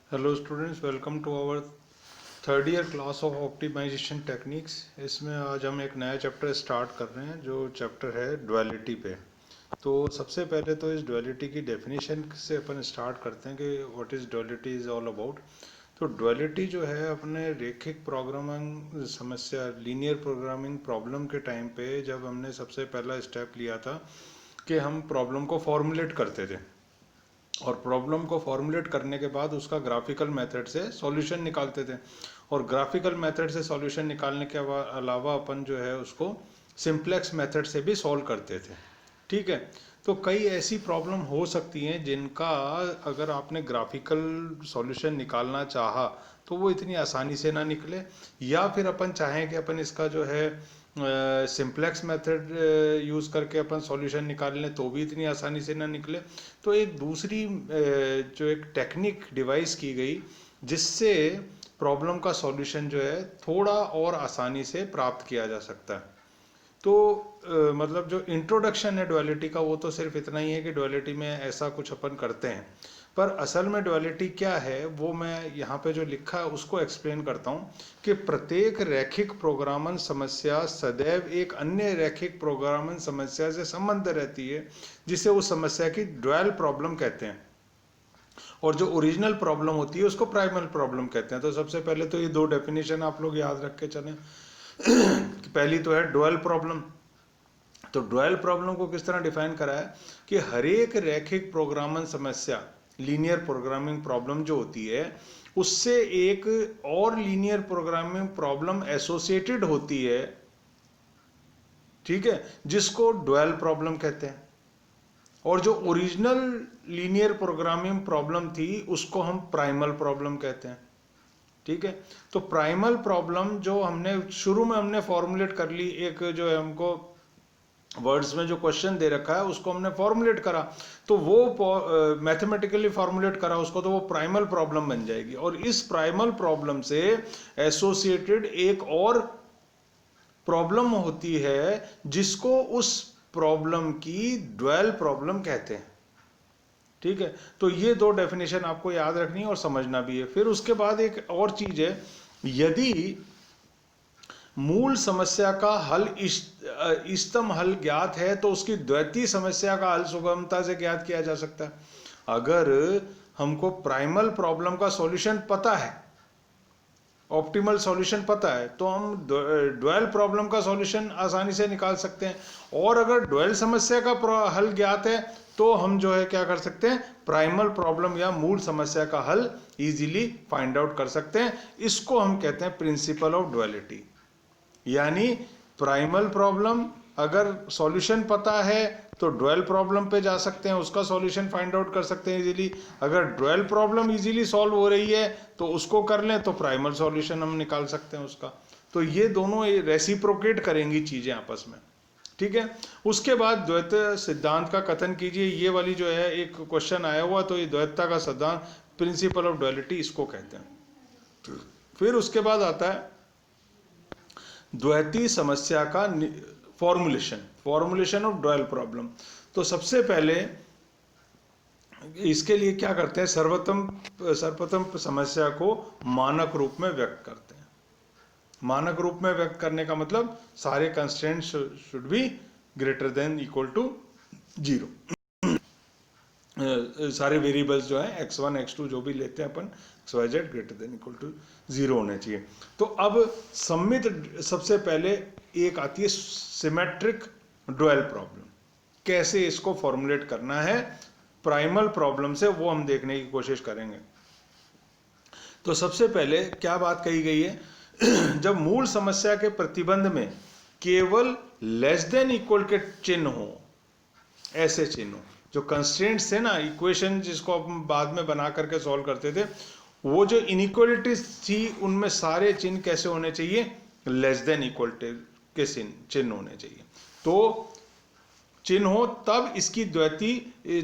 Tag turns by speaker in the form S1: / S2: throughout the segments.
S1: Hello students, welcome to our third year class of optimization techniques. इसमें आज हम एक नया चैप्टर स्टार्ट कर रहे हैं जो चैप्टर है डुअलिटी पे। तो सबसे पहले तो इस डुअलिटी की डेफिनेशन से अपन स्टार्ट करते हैं कि what is duality is all about. तो डुअलिटी जो है अपने रेखिक प्रोग्रामिंग समस्या लीनियर प्रोग्रामिंग प्रॉब्लम के टाइम पे जब हमने सबसे पहला स्टेप लिया था कि हम प्रॉब्लम को फॉर्मुलेट करते थे और प्रॉब्लम को फॉर्मुलेट करने के बाद उसका ग्राफिकल मेथड से सॉल्यूशन निकालते थे। और ग्राफिकल मेथड से सॉल्यूशन निकालने के अलावा अपन जो है उसको सिंप्लेक्स मेथड से भी सॉल्व करते थे। ठीक है। तो कई ऐसी प्रॉब्लम हो सकती हैं जिनका अगर आपने ग्राफिकल सॉल्यूशन निकालना चाहा तो वो इतनी आसानी से ना निकले, या फिर अपन चाहें कि अपन इसका जो है सिंप्लेक्स मेथड यूज़ करके अपन सॉल्यूशन निकाल लें तो भी इतनी आसानी से ना निकले। तो एक दूसरी जो एक टेक्निक डिवाइस की गई जिससे प्रॉब्लम का सॉल्यूशन जो है थोड़ा और आसानी से प्राप्त किया जा सकता है। तो मतलब जो इंट्रोडक्शन है डुअलिटी का वो तो सिर्फ इतना ही है कि डुअलिटी में ऐसा कुछ अपन करते हैं, पर असल में डुअलिटी क्या है वो मैं यहाँ पे जो लिखा है उसको एक्सप्लेन करता हूँ कि प्रत्येक रैखिक प्रोग्रामन समस्या सदैव एक अन्य रैखिक प्रोग्रामन समस्या से संबंध रहती है जिसे उस समस्या की ड्यूअल प्रॉब्लम कहते हैं, और जो ओरिजिनल प्रॉब्लम होती है उसको प्राइमल प्रॉब्लम कहते हैं। तो सबसे पहले तो ये दो डेफिनेशन आप लोग याद रख के चलें। पहली तो है ड्यूअल प्रॉब्लम। तो ड्यूअल प्रॉब्लम को किस तरह डिफाइन करा है कि हर एक रैखिक प्रोग्रामन समस्या लीनियर प्रोग्रामिंग प्रॉब्लम जो होती है उससे एक और लीनियर प्रोग्रामिंग प्रॉब्लम एसोसिएटेड होती है, ठीक है, जिसको ड्यूअल प्रॉब्लम कहते हैं। और जो ओरिजिनल लीनियर प्रोग्रामिंग प्रॉब्लम थी उसको हम प्राइमल प्रॉब्लम कहते हैं। ठीक है। तो प्राइमल प्रॉब्लम जो हमने शुरू में हमने फॉर्मुलेट कर ली, एक जो है हमको वर्ड्स में जो क्वेश्चन दे रखा है उसको हमने फॉर्मुलेट करा, तो वो मैथमेटिकली फॉर्मुलेट करा उसको, तो वो प्राइमल प्रॉब्लम बन जाएगी। और इस प्राइमल प्रॉब्लम से एसोसिएटेड एक और प्रॉब्लम होती है जिसको उस प्रॉब्लम की ड्यूअल प्रॉब्लम कहते हैं। ठीक है। तो ये दो डेफिनेशन आपको याद रखनी है और समझना भी है। फिर उसके बाद एक और चीज है, यदि मूल समस्या का हल इष्टतम हल ज्ञात है तो उसकी द्वैतीय समस्या का हल सुगमता से ज्ञात किया जा सकता है। अगर हमको प्राइमल प्रॉब्लम का सॉल्यूशन पता है, ऑप्टिमल सॉल्यूशन पता है, तो हम ड्यूअल प्रॉब्लम का सॉल्यूशन आसानी से निकाल सकते हैं। और अगर ड्यूअल समस्या का हल ज्ञात है तो हम जो है क्या कर सकते हैं, प्राइमल प्रॉब्लम या मूल समस्या का हल इजीली फाइंड आउट कर सकते हैं। इसको हम कहते हैं प्रिंसिपल ऑफ डुअलिटी। यानी प्राइमल प्रॉब्लम अगर सॉल्यूशन पता है तो ड्यूअल प्रॉब्लम पे जा सकते हैं, उसका सॉल्यूशन फाइंड आउट कर सकते हैं इजीली। अगर ड्यूअल प्रॉब्लम इजीली सॉल्व हो रही है तो उसको कर लें तो प्राइमल सॉल्यूशन हम निकाल सकते हैं उसका। तो ये दोनों रेसिप्रोकेट करेंगी चीजें आपस में। ठीक है। उसके बाद द्वैत सिद्धांत का कथन कीजिए। ये वाली जो है एक क्वेश्चन आया हुआ, तो ये द्वैतता का सिद्धांत प्रिंसिपल ऑफ डुअलिटी इसको कहते हैं। फिर उसके बाद आता है द्वैती समस्या का फॉर्मुलेशन ऑफ ड्यूअल प्रॉब्लम। तो सबसे पहले इसके लिए क्या करते हैं, सर्वप्रथम समस्या को मानक रूप में व्यक्त करते हैं। मानक रूप में व्यक्त करने का मतलब सारे constraint should be greater than equal to 0। सारे वेरिएबल्स जो है x1 x2 जो भी लेते हैं अपन xyz greater than equal to 0 होने चाहिए। तो अब सम्मित सबसे पहले एक आती है सिमेट्रिक ड्यूअल प्रॉब्लम। कैसे इसको फॉर्मुलेट करना है प्राइमल प्रॉब्लम से वो हम देखने की कोशिश करेंगे। तो सबसे पहले क्या बात कही गई है, जब मूल समस्या के प्रतिबंध में केवल लेस देन इक्वल के चिन्ह हो, ऐसे चिन्ह हो, जो कंस्ट्रेंट्स थे ना इक्वेशन जिसको हम बाद में बना करके सॉल्व करते थे, वो जो इनइक्वलिटीज थी उनमें सारे चिन्ह कैसे होने चाहिए, लेस देन इक्वल के चिन्ह होने चाहिए। तो चिन्ह हो तब इसकी द्वैती,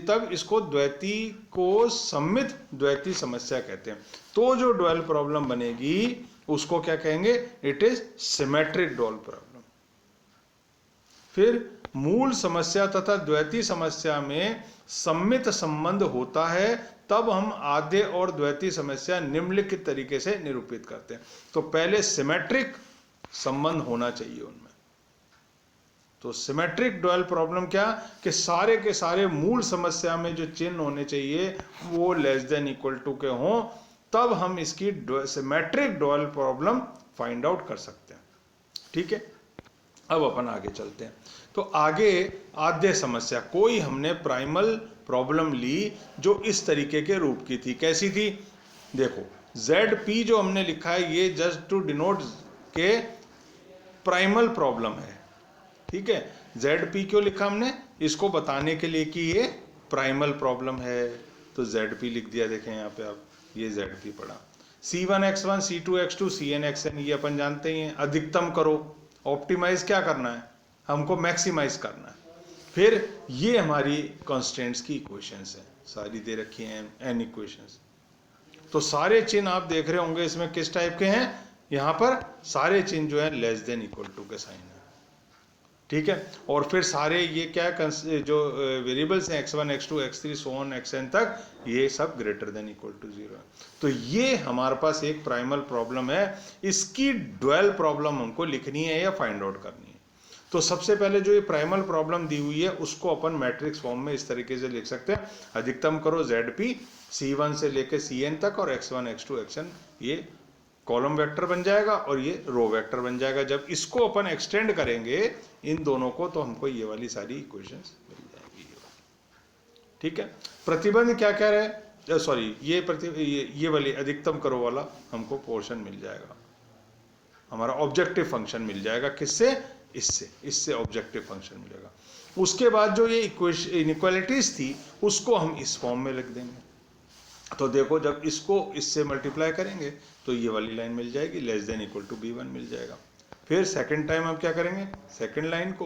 S1: तब इसको द्वैती को सम्मित द्वैती समस्या कहते हैं। तो जो ड्यूअल प्रॉब्लम बनेगी उसको क्या कहेंगे, it is symmetric dual problem. फिर मूल समस्या तथा द्वैती समस्या में सम्मित संबंध होता है तब हम आद्य और द्वैतीय समस्या निम्नलिखित तरीके से निरूपित करते हैं। तो पहले सिमेट्रिक संबंध होना चाहिए उनमें। तो सिमेट्रिक डुअल प्रॉब्लम क्या, कि सारे के सारे मूल समस्या में जो चिन्ह होने चाहिए वो लेस देन इक्वल टू के हों, तब हम इसकी symmetric dual problem find out कर सकते हैं। ठीक है, अब अपन आगे चलते हैं। तो आगे आद्य समस्या, कोई हमने प्राइमल प्रॉब्लम ली जो इस तरीके के रूप की थी। कैसी थी, देखो ZP जो हमने लिखा है ये जस्ट टू डिनोट के प्राइमल प्रॉब्लम है। ठीक है, ZP क्यों लिखा हमने, इसको बताने के लिए कि ये प्राइमल प्रॉब्लम है, तो ZP लिख दिया। देखें यहाँ पे आप, ये ZP पढ़ा। C1x1 C2x2 CNxn ये अपन जानते ही हैं। अधिकतम करो, ऑप्टिमाइज क्या करना है हमको, मैक्सिमाइज करना है। फिर ये हमारी कॉन्स्टेंट्स की इक्वेशंस हैं, सारी दे रखी हैं n इक्वेशंस। तो सारे चिन्ह आप देख रहे होंगे इसमें किस टाइप के हैं, यहाँ पर सारे चिन्ह जो है लेस देन इक्वल टू के साइन है। ठीक है, और फिर सारे ये क्या जो वेरिएबल्स हैं x1 x2 x3 so on xn तक, ये सब ग्रेटर देन इक्वल टू 0 है। तो ये हमारे पास एक प्राइमल प्रॉब्लम है, इसकी डुअल प्रॉब्लम हमको लिखनी है या फाइंड आउट करनी है। तो सबसे पहले जो ये प्राइमल प्रॉब्लम दी हुई है उसको अपन मैट्रिक्स फॉर्म में इस तरीके से लिख सकते हैं। अधिकतम करो ZP C1 से लेके Cn तक, और x1 x2 xn ये कॉलम वेक्टर बन जाएगा और ये रो वेक्टर बन जाएगा। जब इसको अपन एक्सटेंड करेंगे इन दोनों को, तो हमको ये वाली सारी इक्वेशंस मिल जाएंगी। ठीक है, प्रतिबंध क्या कह रहे हैं, सॉरी ये वाली अधिकतम करो वाला हमको पोर्शन मिल जाएगा, हमारा ऑब्जेक्टिव फंक्शन मिल जाएगा। किससे, इससे ऑब्जेक्टिव फंक्शन मिलेगा। उसके बाद जो ये इनइक्वालिटीज थी उसको हम इस फॉर्म में लिख देंगे। तो देखो जब इसको इससे मल्टीप्लाई करेंगे तो ये वाली लाइन मिल जाएगी, less than equal to B1 मिल जाएगा। फिर सेकंड टाइम हम क्या करेंगे, सेकंड लाइन को,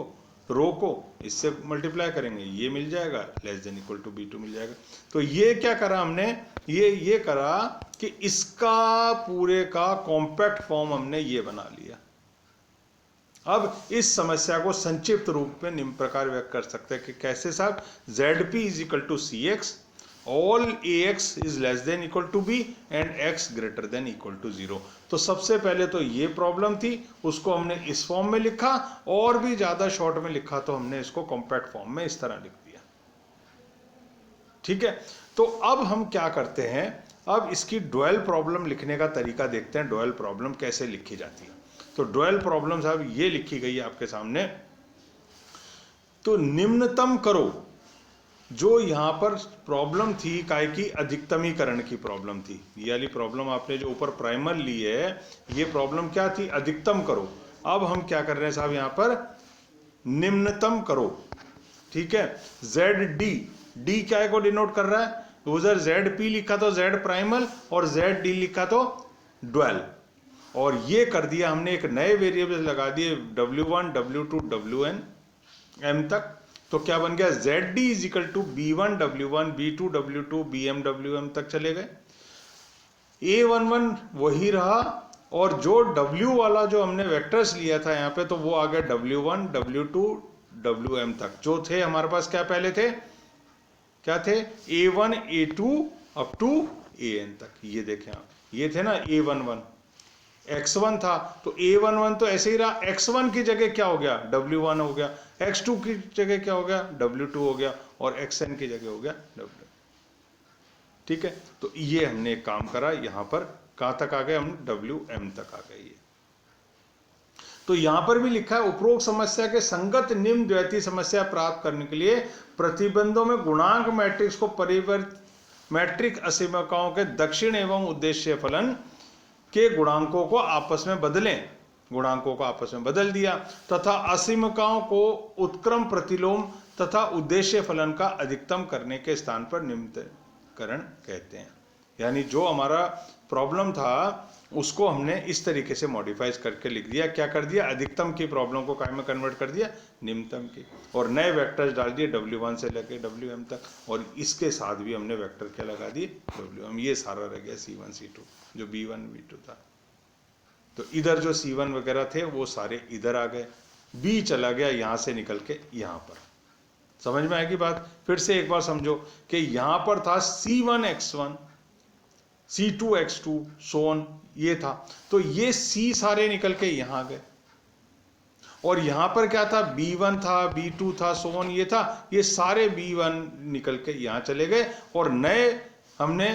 S1: रो को इससे मल्टीप्लाई करेंगे, ये मिल जाएगा, less than equal to B2 मिल जाएगा। तो ये क्या करा हमने, ये करा कि इसका पूरे का कॉम्पैक्ट फॉर्म हमने ये बना लिया। अब इस समस्या को संक्षिप्त रूप में निम्न प्रकार व्यक्त कर सकते हैं कि कैसे साहब, ZP is equal to CX, all AX is less than equal to B and X greater than equal to 0। तो सबसे पहले तो ये प्रॉब्लम थी, उसको हमने इस फॉर्म में लिखा, और भी ज्यादा शॉर्ट में लिखा तो हमने इसको कॉम्पैक्ट फॉर्म में इस तरह लिख दिया। ठीक है, तो अब हम क्या करते हैं, अब इसकी डुअल प्रॉब्लम लिखने का तरीका देखते हैं, डुअल प्रॉब्लम कैसे लिखी जाती है। तो डुअल प्रॉब्लम साहब ये लिखी गई है आपके सामने। तो निम्नतम करो, जो यहाँ पर प्रॉब्लम थी काय की, अधिकतमीकरण की प्रॉब्लम थी। ये वाली प्रॉब्लम आपने जो ऊपर प्राइमल ली है, ये प्रॉब्लम क्या थी, अधिकतम करो। अब हम क्या कर रहे हैं साहब, यहाँ पर निम्नतम करो। ठीक है, ZD, D क्या को डिनोट कर रहा है, उधर ZP लिखा तो Z प्राइमल और ZD लिखा तो डुअल, और ये कर दिया हमने, एक नए वेरिएबल लगा दिए W1 W2 WN M तक। तो क्या बन गया, ZD is equal to B1 W1 B2 W2 BM WM तक चले गए। A11 वही रहा, और जो W वाला जो हमने वेक्टर्स लिया था यहाँ पे, तो वो आ गया W1 W2 WM तक। जो थे हमारे पास क्या पहले थे, क्या थे, A1 A2 up to AN तक। ये देखें आप, ये थे ना A11, x1 था, तो A11 तो ऐसे ही रहा, x1 की जगह क्या हो गया, W1 हो गया, x2 की जगह क्या हो गया, W2 हो गया, और xn की जगह हो गया W। ठीक है, तो ये हमने एक काम करा, यहां पर कहां तक आ गए हम, WM तक आ गए। ये तो यहां पर भी लिखा है, उपरोक्त समस्या के संगत निम्न द्वैतीय समस्या प्राप्त करने के लिए प्रतिबंधों में गुणांक मैट्रिक्स को परिवर्तित मैट्रिक असीमकाओं के दक्षिण एवं उद्देश्य फलन के गुणांकों को आपस में बदलें, गुणांकों को आपस में बदल दिया, तथा असीमकाओं को उत्क्रम प्रतिलोम तथा उद्देश्य फलन का अधिकतम करने के स्थान पर निम्नकरण कहते हैं। यानी जो हमारा प्रॉब्लम था उसको हमने इस तरीके से मॉडिफाइज करके लिख दिया। क्या कर दिया, अधिकतम की प्रॉब्लम को काय में कन्वर्ट कर दिया, निम्नतम की, और नए वेक्टर्स डाल दिए W1 से लेकर WM तक, और इसके साथ भी हमने वेक्टर क्या लगा दिए, WM। ये सारा रह गया C1 C2 जो B1 B2 था। तो इधर जो C1 वगैरह थे वो सारे इधर आ गए, B चला गया यहाँ से निकल के यहाँ पर। समझ में आएगी बात? फिर से एक बार समझो कि यहां पर था C1x1 C2x2 सो ऑन, ये था, तो ये C सारे निकल के यहां गए, और यहां पर क्या था, B1 था, B2 था, सो ऑन ये था, ये सारे B1 निकल के यहां चले गए, और नए हमने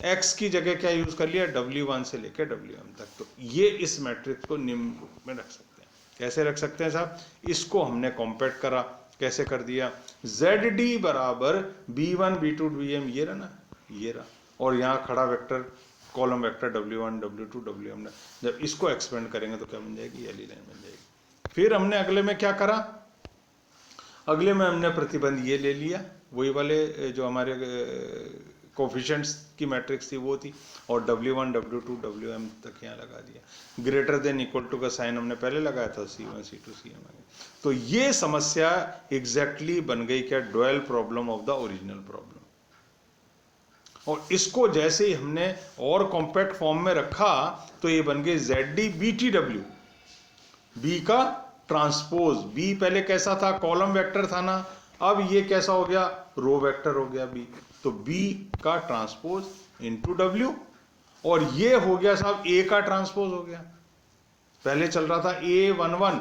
S1: x की जगह क्या यूज कर लिया, W1 से लेकर Wm तक। तो ये इस मैट्रिक्स को निम्न रूप में रख सकते हैं। कैसे रख सकते हैं साहब? इसको हमने कॉम्पैक्ट करा, कैसे कर दिया, ZD बराबर B1 B2 Bm, ये रहा ना, ये रहा, और यहाँ खड़ा vector column vector W1 W2 Wm। जब इसको एक्सपेंड करेंगे तो क्या बन जाएगी, एली लाइन बन जाएगी। फिर हमने अगले में क्या करा, अगले में हमने प्रतिबंध ये ले लिया, वही वाले जो हमारे कोफिशिएंट्स की मैट्रिक्स थी वो थी, और W1 W2 Wm तक यहाँ लगा दिया। ग्रेटर देन इक्वल टू का साइन हमने पहले लगाया था, C1 C2 Cm। तो ये समस्या एग्जैक्टली बन गई क्या, dual problem of the original problem. और इसको जैसे ही हमने और कॉम्पैक्ट फॉर्म में रखा तो ये बन गई ZD BTW, बी का ट्रांसपोज। बी पहले कैसा था, कॉलम वेक्टर था ना, अब ये कैसा हो गया, रो वेक्टर हो गया बी। तो बी का ट्रांसपोज इनटू डब्ल्यू, और ये हो गया साहब ए का ट्रांसपोज हो गया। पहले चल रहा था A11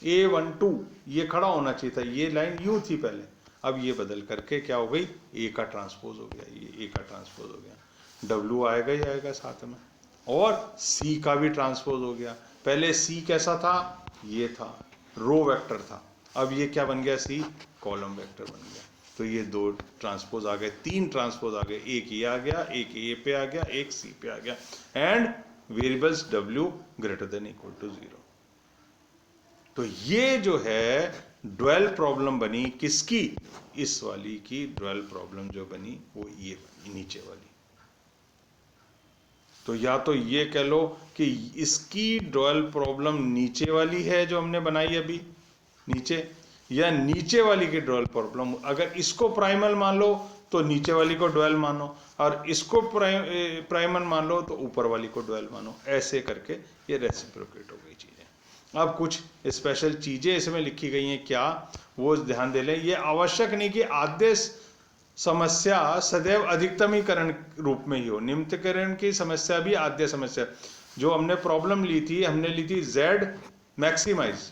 S1: A12, ये खड़ा होना चाहिए था, ये लाइन यूं थी पहले, अब ये बदल करके क्या हो गई, ए का ट्रांसपोज हो गया, ये ए का ट्रांसपोज हो गया। डब्ल्यू आएगा ही आएगा साथ में, और सी का भी ट्रांसपोज हो गया। पहले सी कैसा था, ये था, रो वेक्टर था, अब ये क्या बन गया, सी कॉलम वेक्टर बन गया। तो ये दो ट्रांसपोज आ गए, तीन ट्रांसपोज आ गए, एक ये आ गया, एक ए पे आ गया, एक सी पे आ गया, and variables W greater than equal to 0। तो ये जो है ड्यूअल प्रॉब्लम बनी किसकी, इस वाली की ड्यूअल प्रॉब्लम जो बनी वो ये बनी, नीचे वाली। तो या तो ये कह लो कि इसकी ड्यूअल प्रॉब्लम नीचे वाली है जो हमने बनाई अभी नीचे, या नीचे वाली की ड्यूअल प्रॉब्लम, अगर इसको प्राइमल मान लो तो नीचे वाली को ड्यूअल मानो, और इसको प्राइमल मान लो तो ऊपर वाली को ड्यूअल मानो। ऐसे करके ये रेसिप्रोकेट हो गई चीजें। अब कुछ स्पेशल चीजें इसमें लिखी गई हैं, क्या वो ध्यान दे लें। ये आवश्यक नहीं कि आदेश समस्या सदैव अधिकतमीकरण रूप में ही हो, निम्नकरण की समस्या भी आद्य समस्या। जो हमने प्रॉब्लम ली थी, हमने ली थी Z मैक्सिमाइज,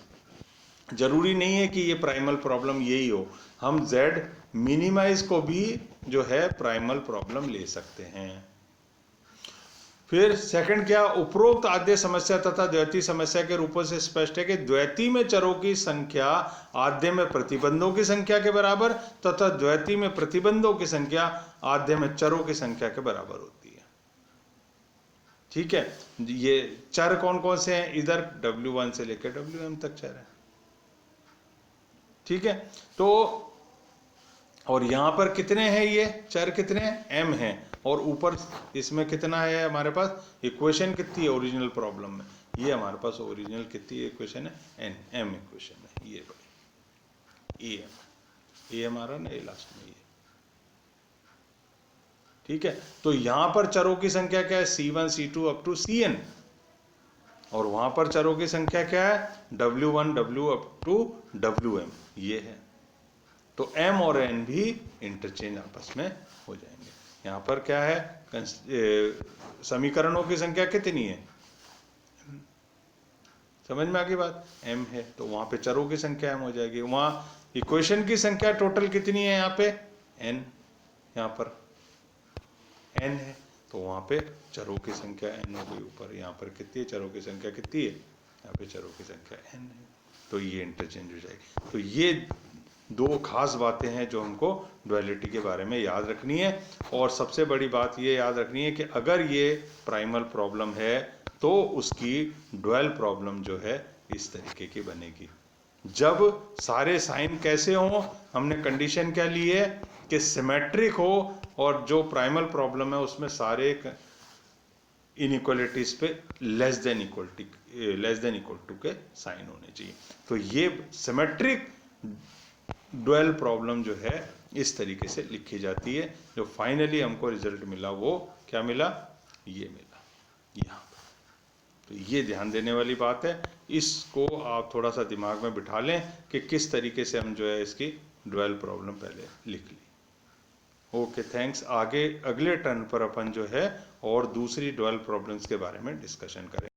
S1: जरूरी नहीं है कि ये प्राइमल प्रॉब्लम यही हो, हम Z मिनिमाइज को भी जो है प्राइमल प्रॉब्लम ले सकते हैं। फिर सेकंड क्या, उपरोक्त आद्य समस्या तथा द्वैती समस्या के रूपों से स्पष्ट है कि द्वैती में चरों की संख्या आद्य में प्रतिबंधों की संख्या के बराबर तथा द्वैती में प्रतिबंधों की संख्या आद्य में चरों की संख्या के बराबर होती है। ठीक है, ये चर कौन कौन से हैं, इधर W1 से लेकर Wm तक चर है। ठीक है, तो और यहां पर कितने हैं, ये चर कितने हैं, m है, और ऊपर इसमें कितना है हमारे पास, इक्वेशन कितनी है ओरिजिनल प्रॉब्लम में, ये हमारे पास ओरिजिनल कितनी इक्वेशन है, m इक्वेशन है, ये बड़ी am आ रहा ना, ये लास्ट में ये। ठीक है, तो यहां पर चरों की संख्या क्या है, C1 C2 up to Cn, और वहां पर चरों की संख्या क्या है, W1 W up to Wm, ये है। तो m और n भी इंटरचेंज आपस में हो जाएंगे। यहाँ पर क्या है, समीकरणों की संख्या कितनी है, समझ में आ गई बात, m है, तो वहां पे चरों की संख्या m हो जाएगी। वहां इक्वेशन की संख्या टोटल कितनी है, यहाँ पे n, यहाँ पर n है, तो वहां पे चरों की संख्या n हो गई ऊपर। यहाँ पर कितनी है, चरों की संख्या कितनी है, यहाँ पे चरों की संख्या n है, तो ये इंटरचेंज हो जाएगी। तो ये दो खास बातें हैं जो हमको डुअलिटी के बारे में याद रखनी है। और सबसे बड़ी बात ये याद रखनी है कि अगर ये प्राइमल प्रॉब्लम है तो उसकी डुअल प्रॉब्लम जो है इस तरीके की बनेगी। जब सारे साइन कैसे हो, हमने कंडीशन क्या ली है कि सिमेट्रिक हो, और जो प्राइमल प्रॉब्लम है उसमें सारे इनइक्वालिटीज पे लेस देन इक्वल टू के साइन होने चाहिए। तो ये सिमेट्रिक डुअल प्रॉब्लम जो है इस तरीके से लिखी जाती है। जो फाइनली हमको रिजल्ट मिला वो क्या मिला, ये मिला यहाँ पर। तो ये ध्यान देने वाली बात है, इसको आप थोड़ा सा दिमाग में बिठा लें कि किस तरीके से हम जो है इसकी ड्वेल प्रॉब्लम पहले लिख ली। Okay thanks. आगे अगले टर्न पर अपन जो है और दूसरी ड्वेल प्रॉब्लम्स के बारे में डिस्कशन करेंगे।